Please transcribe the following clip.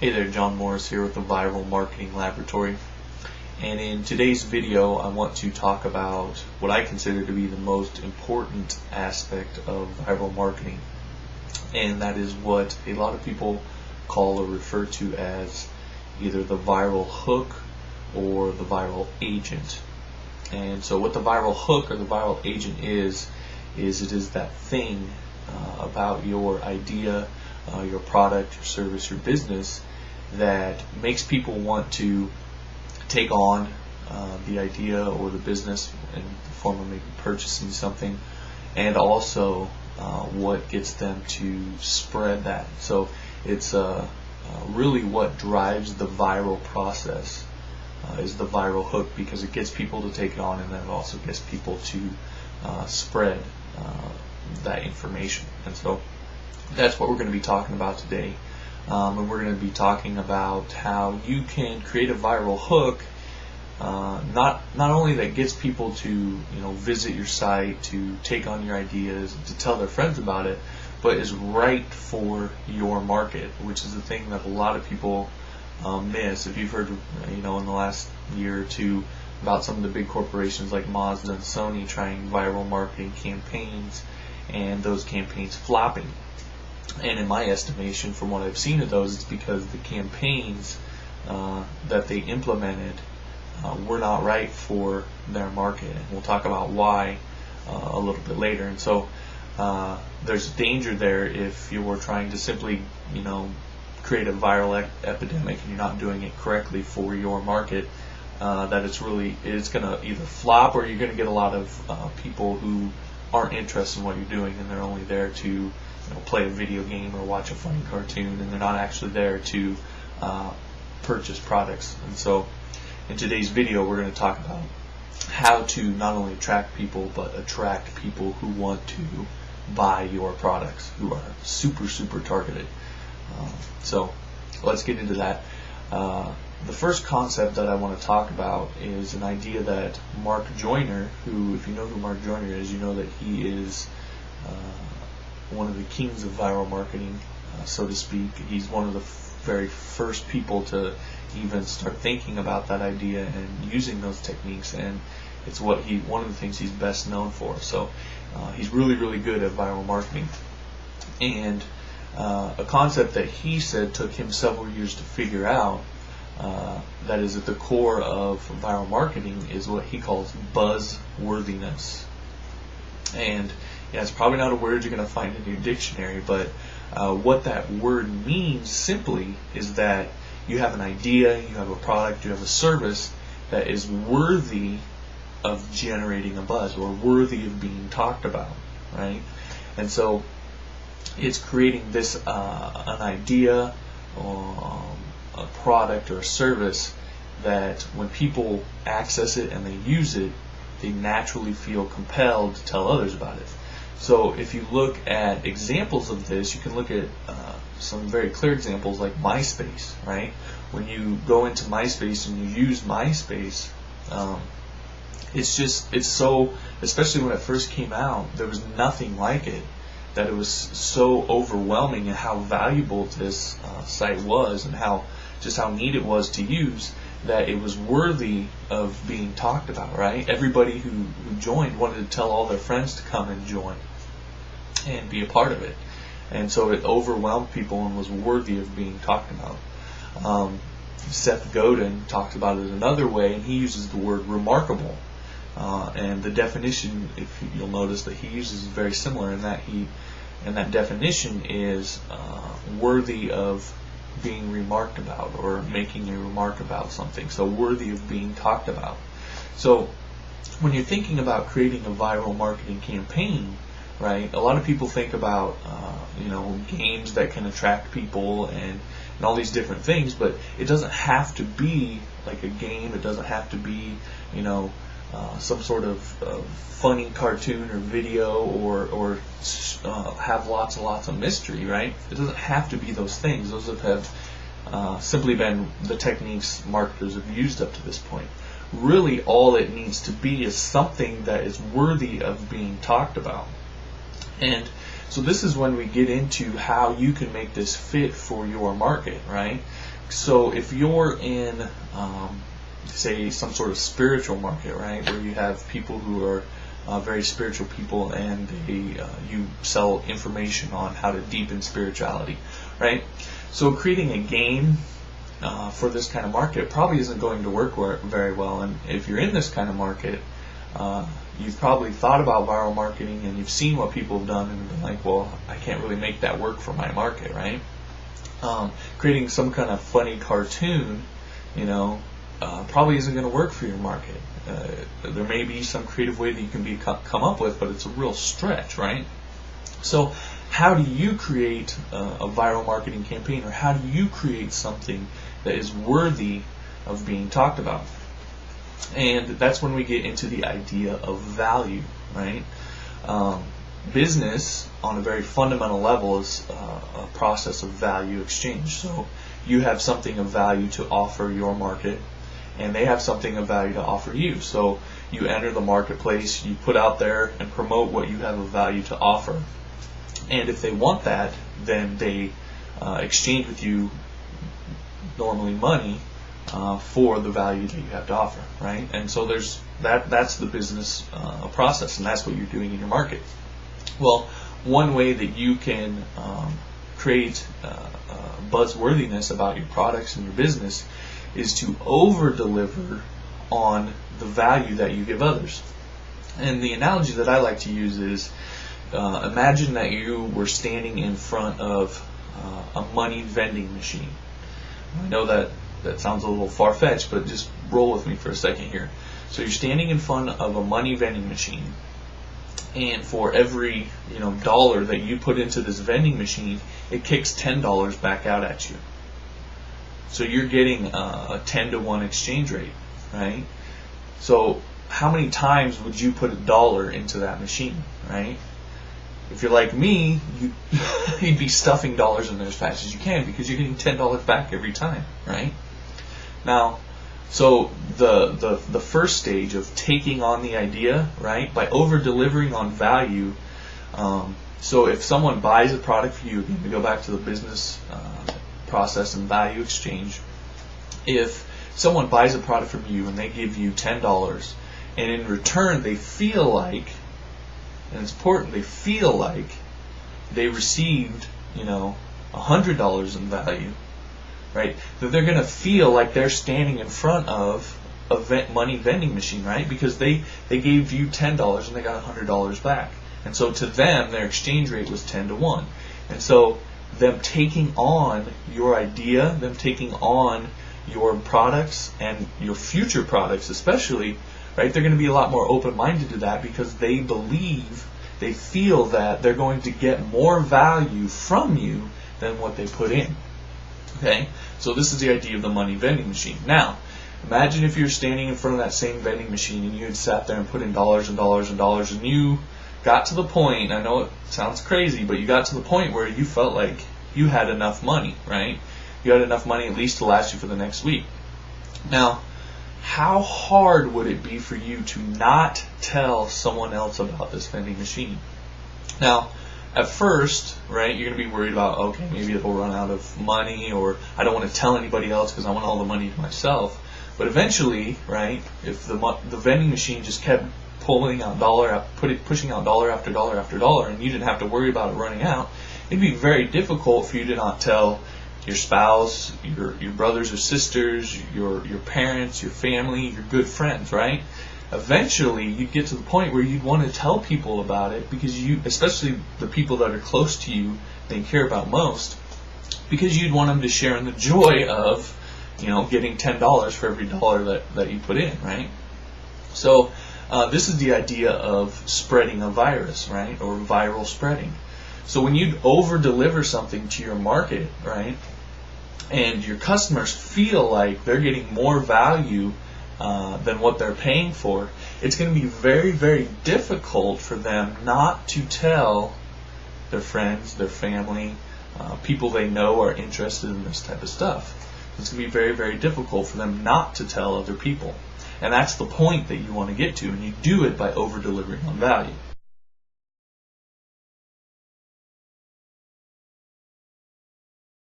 Hey there, John Morris here with the Viral Marketing Laboratory. And in today's video, I want to talk about what I consider to be the most important aspect of viral marketing. And that is what a lot of people call or refer to as either the viral hook or the viral agent. And so what the viral hook or the viral agent is it is that thing about your idea, your product, your service, your business that makes people want to take on the idea or the business in the form of maybe purchasing something, and also what gets them to spread that. So it's really what drives the viral process is the viral hook, because it gets people to take it on, and then it also gets people to spread that information. And so that's what we're going to be talking about today. And we're going to be talking about how you can create a viral hook, not only that gets people to visit your site, to take on your ideas, to tell their friends about it, but is right for your market, which is the thing that a lot of people miss. If you've heard in the last year or two about some of the big corporations like Mazda and Sony trying viral marketing campaigns, and those campaigns flopping. And in my estimation, from what I've seen of those, it's because the campaigns that they implemented were not right for their market. And we'll talk about why a little bit later. And so there's danger there if you were trying to simply, create a viral epidemic and you're not doing it correctly for your market, that it's going to either flop, or you're going to get a lot of people who aren't interested in what you're doing, and they're only there to play a video game or watch a funny cartoon, and they're not actually there to purchase products. And so in today's video, we're going to talk about how to not only attract people, but attract people who want to buy your products, who are super targeted. So let's get into that. The first concept that I want to talk about is an idea that Mark Joyner, who, if you know who Mark Joyner is, you know that he is one of the kings of viral marketing, so to speak. He's one of the very first people to even start thinking about that idea and using those techniques, and it's one of the things he's best known for. So he's really good at viral marketing. And a concept that he said took him several years to figure out, that is at the core of viral marketing, is what he calls buzzworthiness. And it's probably not a word you're going to find in your dictionary, but what that word means simply is that you have an idea, you have a product, you have a service that is worthy of generating a buzz, or worthy of being talked about, right? And so it's creating this an idea, or a product or a service that when people access it and they use it, they naturally feel compelled to tell others about it. So if you look at examples of this, you can look at some very clear examples like MySpace, right? When you go into MySpace and you use MySpace, it's so, especially when it first came out, there was nothing like it, that it was so overwhelming in how valuable this site was, and how neat it was to use, that it was worthy of being talked about, right? Everybody who joined wanted to tell all their friends to come and join and be a part of it. And so it overwhelmed people and was worthy of being talked about. Seth Godin talks about it another way, and he uses the word remarkable. And the definition, if you'll notice that he uses, is very similar in that definition is worthy of being remarked about, or making a remark about something. So worthy of being talked about. So when you're thinking about creating a viral marketing campaign, right, a lot of people think about games that can attract people and all these different things, but it doesn't have to be like a game. It doesn't have to be some sort of funny cartoon or video, or have lots and lots of mystery, right? It doesn't have to be those things. Those have simply been the techniques marketers have used up to this point. Really, all it needs to be is something that is worthy of being talked about. And So this is when we get into how you can make this fit for your market, right? So if you're in, say, some sort of spiritual market, right, where you have people who are very spiritual people, and you sell information on how to deepen spirituality, right? So creating a game for this kind of market probably isn't going to work very well. And if you're in this kind of market, you've probably thought about viral marketing, and you've seen what people have done and been like, well, I can't really make that work for my market, right? Creating some kind of funny cartoon, probably isn't going to work for your market. There may be some creative way that you can come up with, but it's a real stretch, right? So how do you create a viral marketing campaign, or how do you create something that is worthy of being talked about? And that's when we get into the idea of value, right? Business, on a very fundamental level, is a process of value exchange. So you have something of value to offer your market, and they have something of value to offer you. So you enter the marketplace, you put out there and promote what you have of value to offer. And if they want that, then they exchange with you, normally money, for the value that you have to offer, right? And so that's the business process, and that's what you're doing in your market. Well, one way that you can create buzzworthiness about your products and your business is to over-deliver on the value that you give others. And the analogy that I like to use is, imagine that you were standing in front of a money vending machine. I know that sounds a little far-fetched, but just roll with me for a second here. So you're standing in front of a money vending machine, and for every dollar that you put into this vending machine, it kicks $10 back out at you. So you're getting a 10-to-1 exchange rate, right? So how many times would you put $1 into that machine, right? If you're like me, you'd be stuffing dollars in there as fast as you can, because you're getting $10 back every time, right? Now, so the first stage of taking on the idea, right, by over-delivering on value. So if someone buys a product from you, again, we go back to the business process and value exchange. If someone buys a product from you and they give you $10, and in return they feel like, and it's important, they feel like they received, $100 in value, right? That they're going to feel like they're standing in front of a money vending machine, right? Because they gave you $10 and they got $100 back. And so to them, their exchange rate was 10-to-1. And so them taking on your idea, them taking on your products and your future products especially, right, they're going to be a lot more open-minded to that, because they feel that they're going to get more value from you than what they put in. Okay, so this is the idea of the money vending machine. Now, imagine if you're standing in front of that same vending machine and you had sat there and put in dollars and dollars and dollars, and you got to the point, I know it sounds crazy, but you got to the point where you felt like you had enough money, right? You had enough money at least to last you for the next week. Now, how hard would it be for you to not tell someone else about this vending machine? Now, at first, right, you're going to be worried about, okay, maybe it'll run out of money, or I don't want to tell anybody else because I want all the money to myself. But eventually, right, if the vending machine just kept pushing out dollar after dollar after dollar, and you didn't have to worry about it running out, it'd be very difficult for you to not tell your spouse, your brothers or sisters, your parents, your family, your good friends, right? Eventually, you'd get to the point where you'd want to tell people about it, because especially the people that are close to you, that you care about most, because you'd want them to share in the joy of, getting $10 for every dollar that you put in, right? So this is the idea of spreading a virus, right, or viral spreading. So when you over-deliver something to your market, right, and your customers feel like they're getting more value than what they're paying for, it's going to be very, very difficult for them not to tell their friends, their family, people they know are interested in this type of stuff. It's going to be very, very difficult for them not to tell other people. And that's the point that you want to get to, and you do it by over-delivering on value.